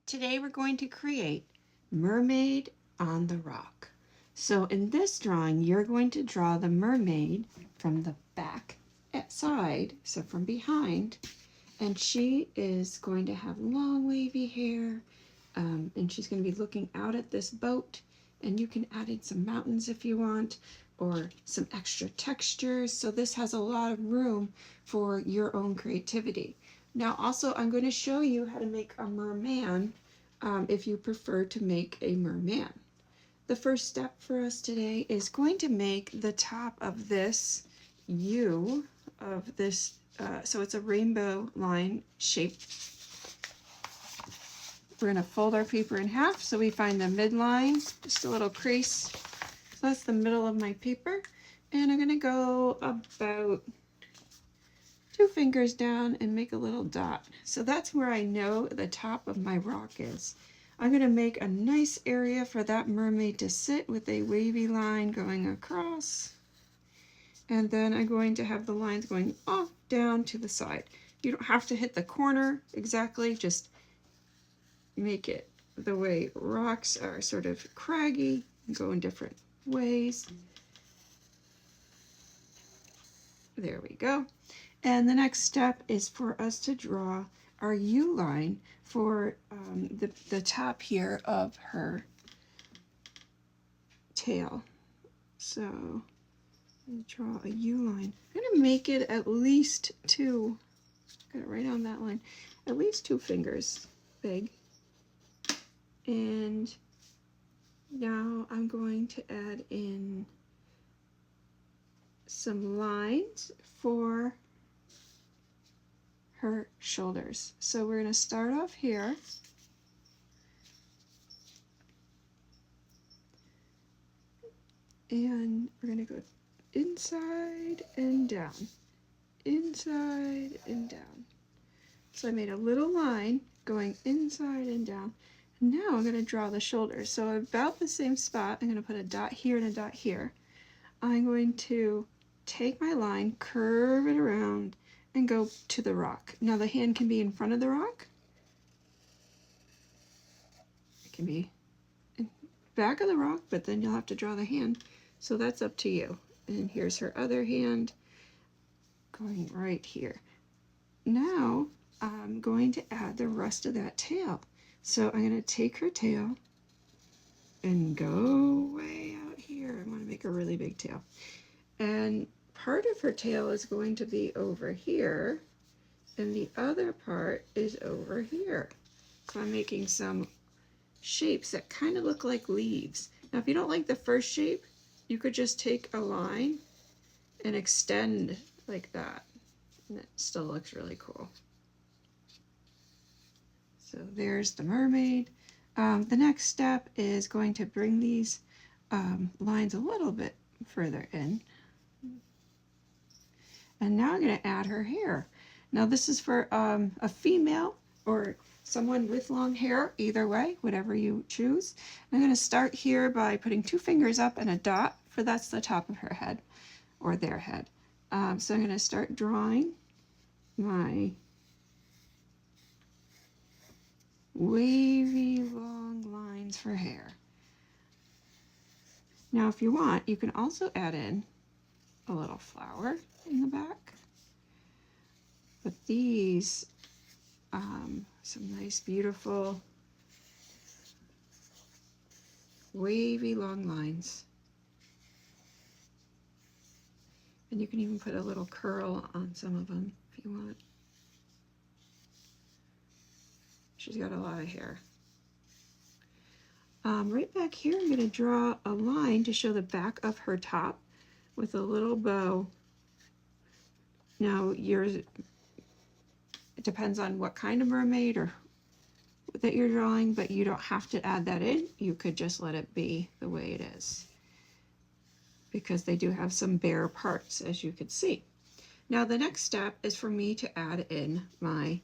Today we're going to create Mermaid on the Rock. So in this drawing, you're going to draw the mermaid from the back side, so from behind, and she is going to have long wavy hair, and she's going to be looking out at this boat, and you can add in some mountains if you want, or some extra textures. So this has a lot of room for your own creativity. Now also I'm going to show you how to make a merman if you prefer to make a merman. The first step for us today is going to make the top of this U of this, so it's a rainbow line shape. We're going to fold our paper in half so we find the midline, just a little crease. So that's the middle of my paper, and I'm going to go about 2 fingers down and make a little dot. So that's where I know the top of my rock is. I'm going to make a nice area for that mermaid to sit with a wavy line going across. And then I'm going to have the lines going off down to the side. You don't have to hit the corner exactly, just make it the way rocks are sort of craggy and go in different ways. There we go. And the next step is for us to draw our U line for the top here of her tail. So draw a U line. I'm going to make it at least 2, got it right on that line, at least 2 fingers big. And now I'm going to add in some lines for her shoulders. So we're going to start off here. And we're going to go inside and down, inside and down. So I made a little line going inside and down. And now I'm going to draw the shoulders. So about the same spot, I'm going to put a dot here and a dot here. I'm going to take my line, curve it around, and go to the rock. Now the hand can be in front of the rock. It can be in back of the rock, but then you'll have to draw the hand. So that's up to you. And here's her other hand going right here. Now I'm going to add the rest of that tail. So I'm going to take her tail and go way out here. I want to make a really big tail. And part of her tail is going to be over here, and the other part is over here. So I'm making some shapes that kind of look like leaves. Now if you don't like the first shape, you could just take a line and extend like that, and it still looks really cool. So there's the mermaid. The next step is going to bring these lines a little bit further in. And now I'm going to add her hair. Now this is for a female or someone with long hair, either way, whatever you choose. I'm going to start here by putting 2 fingers up and a dot, for that's the top of her head or their head. So I'm going to start drawing my wavy long lines for hair. Now if you want, you can also add in a little flower in the back. But these, some nice beautiful wavy long lines. And you can even put a little curl on some of them if you want. She's got a lot of hair. Right back here, I'm going to draw a line to show the back of her top with a little bow. Now yours, it depends on what kind of mermaid or that you're drawing, but you don't have to add that in. You could just let it be the way it is, because they do have some bare parts, as you could see. Now the next step is for me to add in my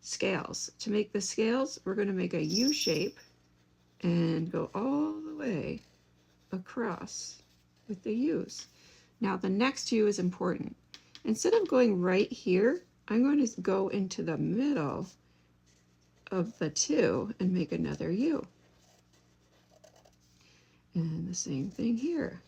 scales. To make the scales, we're going to make a U shape and go all the way across with the U's. Now the next U is important. Instead of going right here, I'm going to go into the middle of the two and make another U. And the same thing here.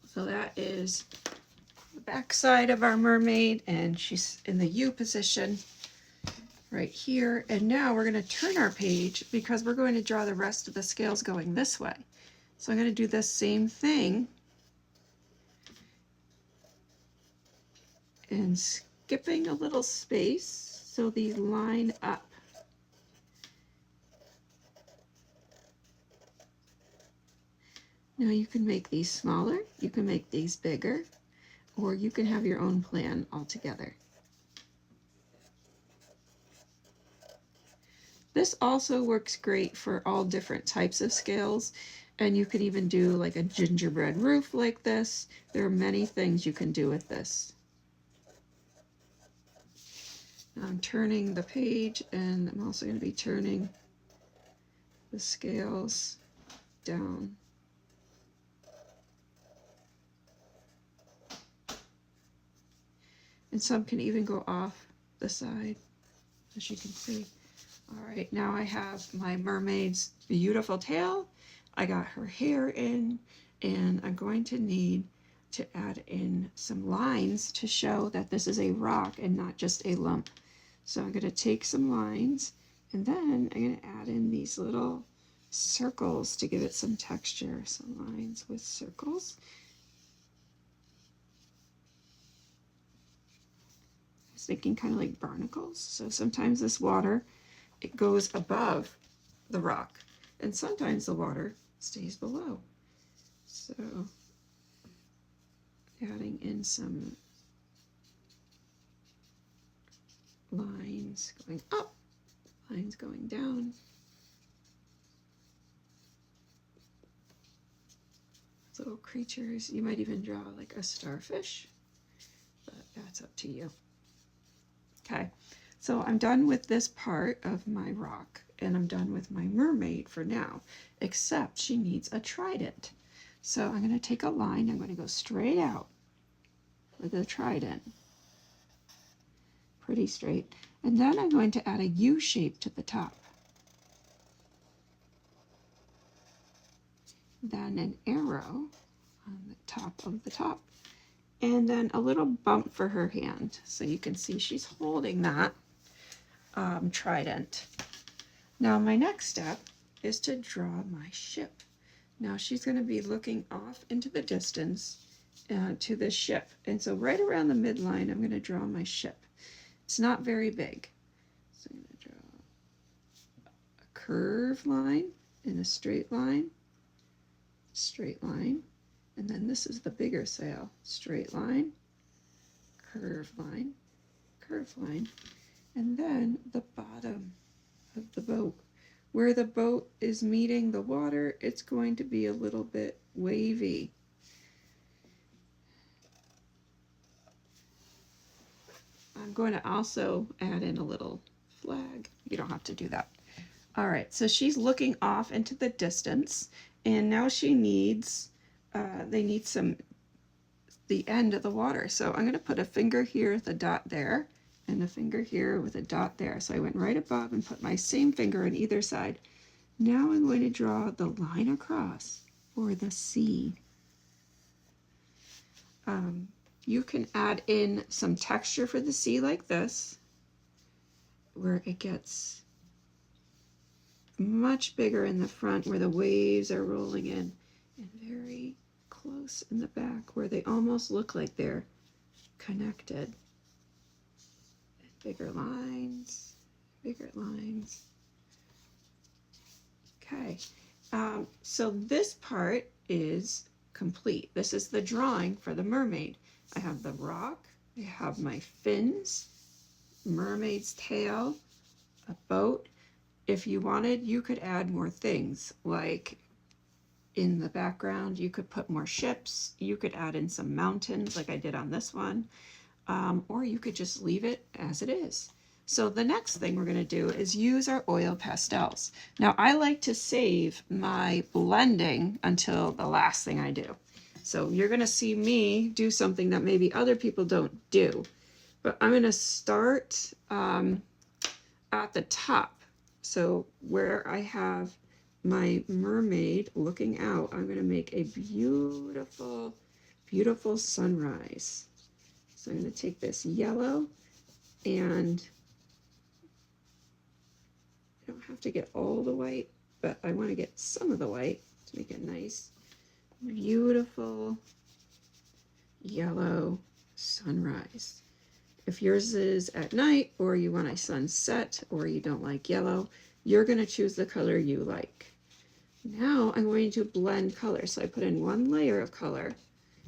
So that is the back side of our mermaid, and she's in the U position right here. And now we're going to turn our page because we're going to draw the rest of the scales going this way. So I'm going to do the same thing and skipping a little space so these line up. Now you can make these smaller, you can make these bigger, or you can have your own plan altogether. This also works great for all different types of scales, and you could even do like a gingerbread roof like this. There are many things you can do with this. Now I'm turning the page, and I'm also going to be turning the scales down. And some can even go off the side, as you can see. All right, now I have my mermaid's beautiful tail. I got her hair in, and I'm going to need to add in some lines to show that this is a rock and not just a lump. So I'm going to take some lines, and then I'm going to add in these little circles to give it some texture. So lines with circles. I was thinking kind of like barnacles. So sometimes this water, it goes above the rock, and sometimes the water stays below. So adding in some lines going up, lines going down. Little creatures. You might even draw like a starfish, but that's up to you. Okay, so I'm done with this part of my rock, and I'm done with my mermaid for now, except she needs a trident. So I'm going to take a line, I'm going to go straight out with a trident, pretty straight, and then I'm going to add a U shape to the top. Then an arrow on the top of the top, and then a little bump for her hand. So you can see she's holding that trident. Now my next step is to draw my ship. Now she's going to be looking off into the distance to the ship. And so right around the midline, I'm going to draw my ship. It's not very big. So I'm going to draw a curved line and a straight line, and then this is the bigger sail. Straight line, curved line, and then the bottom of the boat. Where the boat is meeting the water, it's going to be a little bit wavy. I'm going to also add in a little flag. You don't have to do that. All right, so she's looking off into the distance, and now she needs, they need the end of the water. So I'm going to put a finger here with a dot there, and a finger here with a dot there. So I went right above and put my same finger on either side. Now I'm going to draw the line across for the sea. You can add in some texture for the sea like this, where it gets much bigger in the front where the waves are rolling in, and very close in the back where they almost look like they're connected. Bigger lines, bigger lines. Okay, so this part is complete. This is the drawing for the mermaid. I have the rock, I have my fins, mermaid's tail, a boat. If you wanted, you could add more things, like in the background, you could put more ships, you could add in some mountains like I did on this one, or you could just leave it as it is. So the next thing we're going to do is use our oil pastels. Now I like to save my blending until the last thing I do. So you're going to see me do something that maybe other people don't do. But I'm going to start at the top. So where I have my mermaid looking out, I'm going to make a beautiful, beautiful sunrise. So I'm going to take this yellow, and I don't have to get all the white, but I want to get some of the white to make it nice. Beautiful yellow sunrise. If yours is at night, or you want a sunset, or you don't like yellow, you're going to choose the color you like. Now I'm going to blend color. So I put in one layer of color,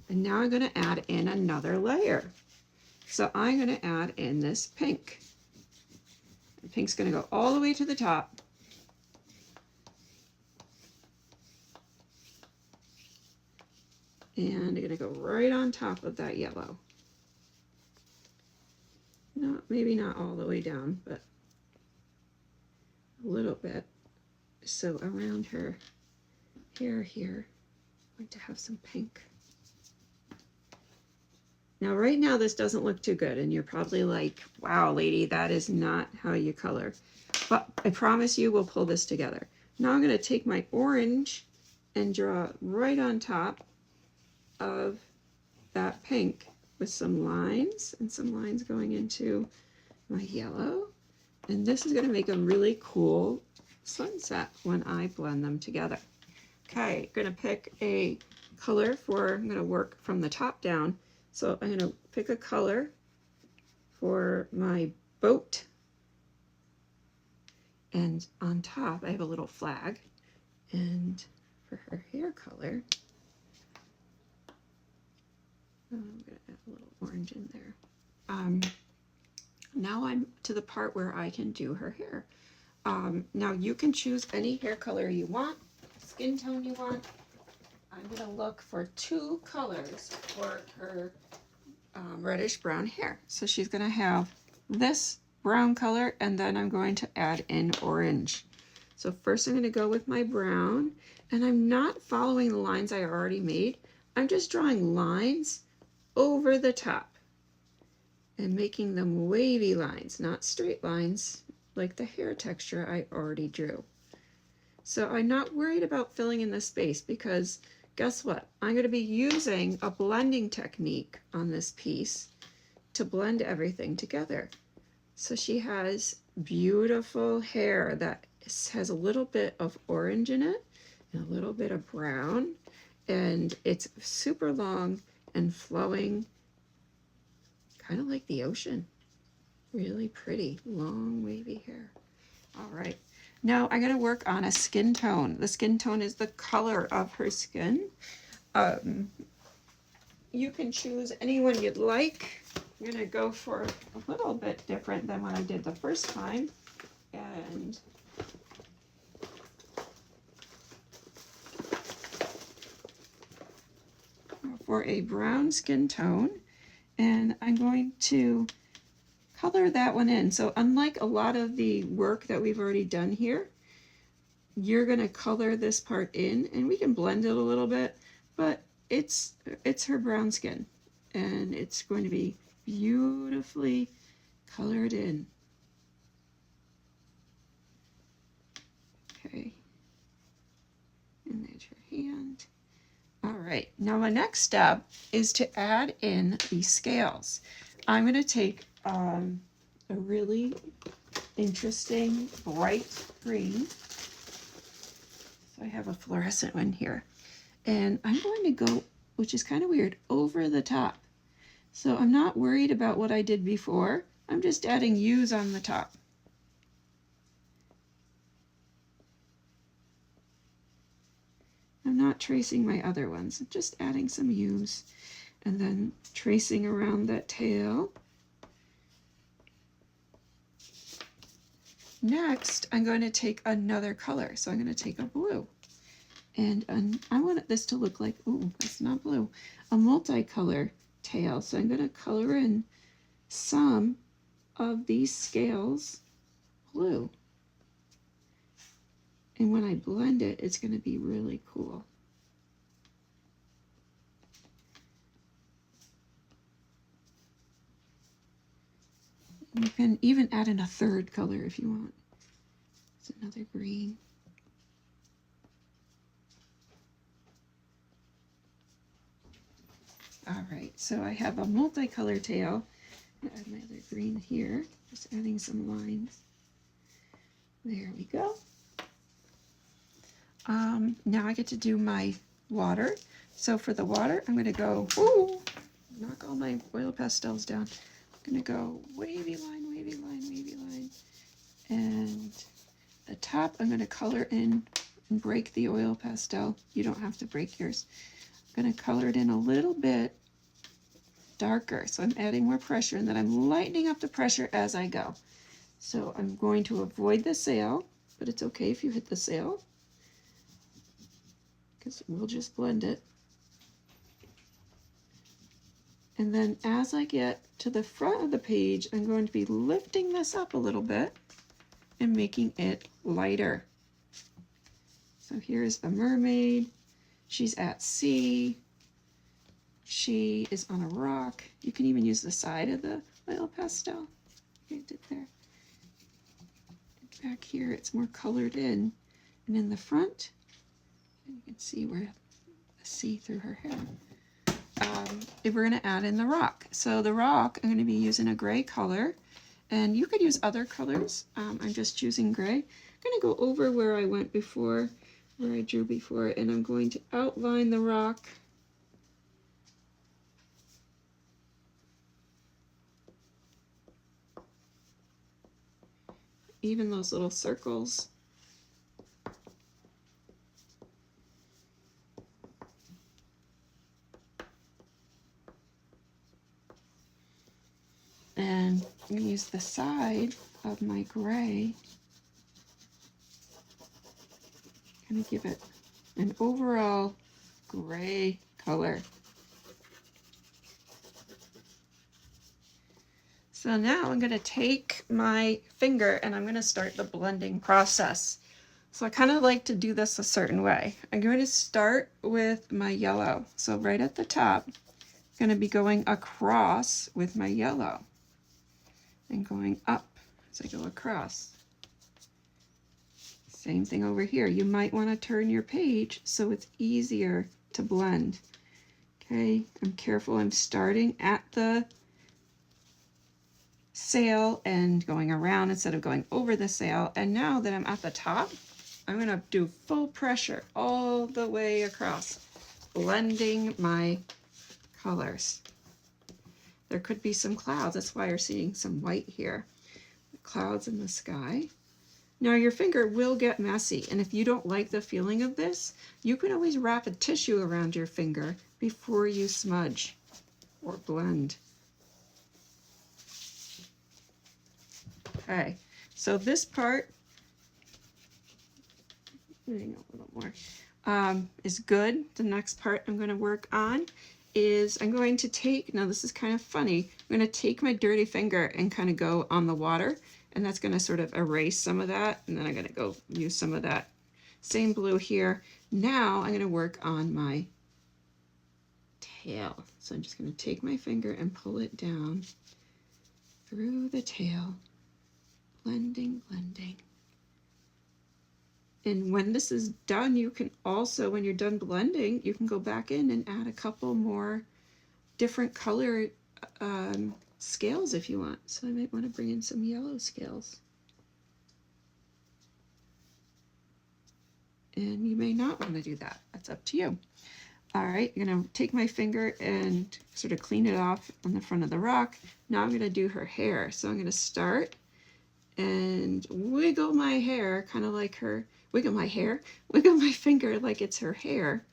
and now I'm going to add in another layer. So I'm going to add in this pink. The pink's going to go all the way to the top. And I'm going to go right on top of that yellow. Maybe not all the way down, but a little bit. So around her hair here, I'm going to have some pink. Now right now this doesn't look too good, and you're probably like, wow lady, that is not how you color. But I promise you we'll pull this together. Now I'm going to take my orange and draw right on top of that pink with some lines, and some lines going into my yellow. And this is going to make a really cool sunset when I blend them together. Okay, I'm going to pick a color for, I'm going to work from the top down. So I'm going to pick a color for my boat. And on top I have a little flag. And for her hair color, I'm going to add a little orange in there. Now I'm to the part where I can do her hair. Now you can choose any hair color you want, skin tone you want. I'm going to look for two colors for her reddish brown hair. So she's going to have this brown color, and then I'm going to add in orange. So first I'm going to go with my brown, and I'm not following the lines I already made. I'm just drawing lines over the top and making them wavy lines, not straight lines like the hair texture I already drew. So I'm not worried about filling in the space, because guess what? I'm going to be using a blending technique on this piece to blend everything together. So she has beautiful hair that has a little bit of orange in it and a little bit of brown, and it's super long and flowing, kind of like the ocean. Really pretty, long, wavy hair. All right. Now I'm going to work on a skin tone. The skin tone is the color of her skin. You can choose any one you'd like. I'm going to go for a little bit different than what I did the first time. And for a brown skin tone, and I'm going to color that one in. So unlike a lot of the work that we've already done here, you're going to color this part in, and we can blend it a little bit, but it's her brown skin, and it's going to be beautifully colored in. Okay, and there's her hand. All right, now my next step is to add in the scales. I'm going to take a really interesting bright green. So I have a fluorescent one here, and I'm going to go, which is kind of weird, over the top. So I'm not worried about what I did before. I'm just adding hues on the top. I'm not tracing my other ones. I'm just adding some hues and then tracing around that tail. Next, I'm going to take another color. So I'm going to take a blue. And I want this to look like, ooh, that's not blue, a multicolor tail. So I'm going to color in some of these scales blue. And when I blend it, it's going to be really cool. You can even add in a third color if you want. It's another green. All right, so I have a multicolor tail. I'll add my other green here, just adding some lines. There we go. Now I get to do my water. So for the water, I'm going to go, ooh, knock all my oil pastels down. I'm going to go wavy line, wavy line, wavy line. And the top, I'm going to color in and break the oil pastel. You don't have to break yours. I'm going to color it in a little bit darker. So I'm adding more pressure, and then I'm lightening up the pressure as I go. So I'm going to avoid the sail, but it's okay if you hit the sail, because we'll just blend it. And then as I get to the front of the page, I'm going to be lifting this up a little bit and making it lighter. So here's the mermaid. She's at sea. She is on a rock. You can even use the side of the oil pastel. Okay, I did there. Back here, it's more colored in. And in the front, you can see where the sea through her hair. If we're going to add in the rock. So the rock, I'm going to be using a gray color. And you could use other colors. I'm just choosing gray. I'm going to go over where I went before, where I drew before, and I'm going to outline the rock. Even those little circles. And I'm going to use the side of my gray, kind of give it an overall gray color. So now I'm going to take my finger and I'm going to start the blending process. So I kind of like to do this a certain way. I'm going to start with my yellow. So right at the top, I'm going to be going across with my yellow and going up as I go across. Same thing over here. You might want to turn your page so it's easier to blend. Okay, I'm careful. I'm starting at the sail and going around instead of going over the sail. And now that I'm at the top, I'm going to do full pressure all the way across, blending my colors. There could be some clouds. That's why you're seeing some white here. Clouds in the sky. Now your finger will get messy, and if you don't like the feeling of this, you can always wrap a tissue around your finger before you smudge or blend. Okay, so this part, a little more, is good. The next part I'm going to work on is I'm going to take, now this is kind of funny, I'm going to take my dirty finger and kind of go on the water, and that's going to sort of erase some of that, and then I'm going to go use some of that same blue here. Now I'm going to work on my tail. So I'm just going to take my finger and pull it down through the tail, blending, blending. And when this is done, you can also, when you're done blending, you can go back in and add a couple more different color scales if you want. So I might want to bring in some yellow scales. And you may not want to do that. That's up to you. All right, I'm going to take my finger and sort of clean it off on the front of the rock. Now I'm going to do her hair. So I'm going to start and wiggle my hair, kind of like her, wiggle my finger like it's her hair,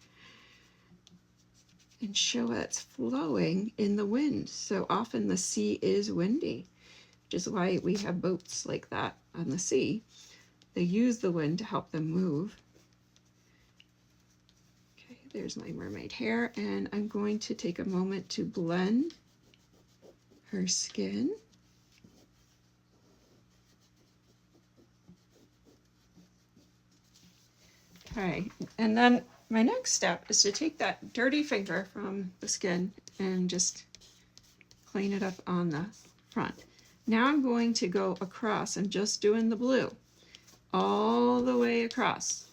and show it's flowing in the wind. So often the sea is windy, which is why we have boats like that on the sea. They use the wind to help them move. Okay, there's my mermaid hair, and I'm going to take a moment to blend her skin. Okay, and then my next step is to take that dirty finger from the skin and just clean it up on the front. Now I'm going to go across. I'm just doing the blue all the way across.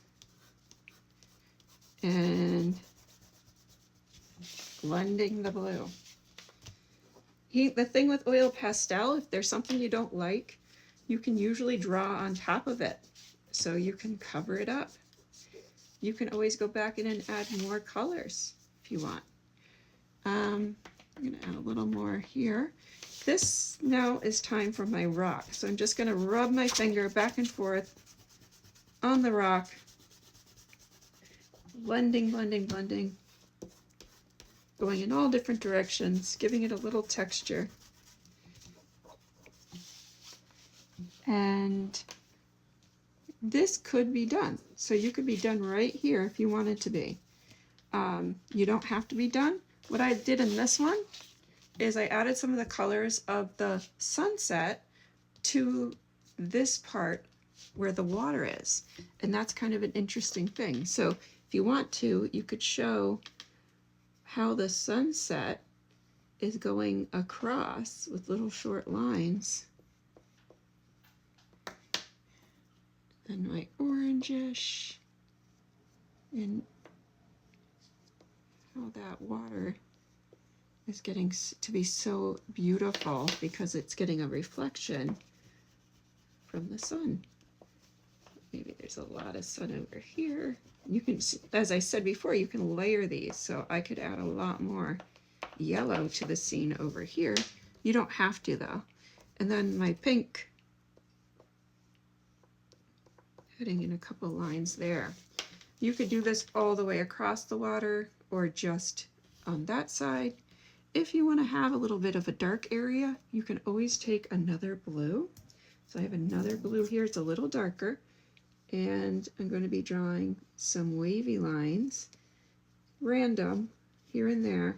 And blending the blue. The thing with oil pastel, if there's something you don't like, you can usually draw on top of it. So you can cover it up. You can always go back in and add more colors if you want. I'm gonna add a little more here. This now is time for my rock. So I'm just gonna rub my finger back and forth on the rock. Blending, blending, blending. Going in all different directions, giving it a little texture. And this could be done. So you could be done right here if you wanted to be. You don't have to be done. What I did in this one is I added some of the colors of the sunset to this part where the water is. And that's kind of an interesting thing. So if you want to, you could show how the sunset is going across with little short lines. And my orangish, and how that water is getting to be so beautiful because it's getting a reflection from the sun. Maybe there's a lot of sun over here. You can, as I said before, you can layer these, so I could add a lot more yellow to the scene over here. You don't have to though. And then my pink, heading in a couple lines there. You could do this all the way across the water or just on that side. If you want to have a little bit of a dark area, you can always take another blue. So I have another blue here, it's a little darker. And I'm going to be drawing some wavy lines, random, here and there,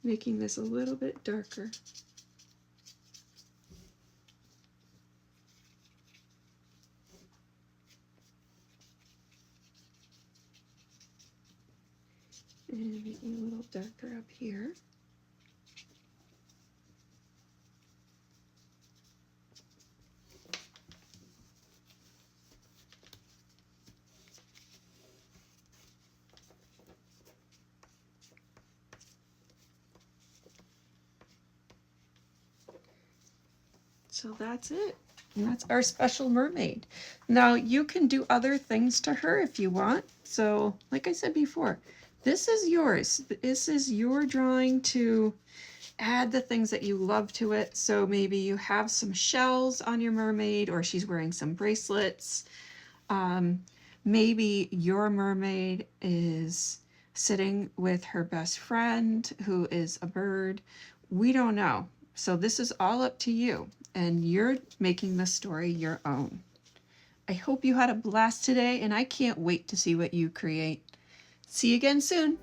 making this a little bit darker. And making a little darker up here. So that's it. And that's our special mermaid. Now you can do other things to her if you want. So like I said before, this is yours. This is your drawing to add the things that you love to it. So maybe you have some shells on your mermaid, or she's wearing some bracelets. Maybe your mermaid is sitting with her best friend who is a bird. We don't know. So this is all up to you, and you're making the story your own. I hope you had a blast today, and I can't wait to see what you create. See you again soon.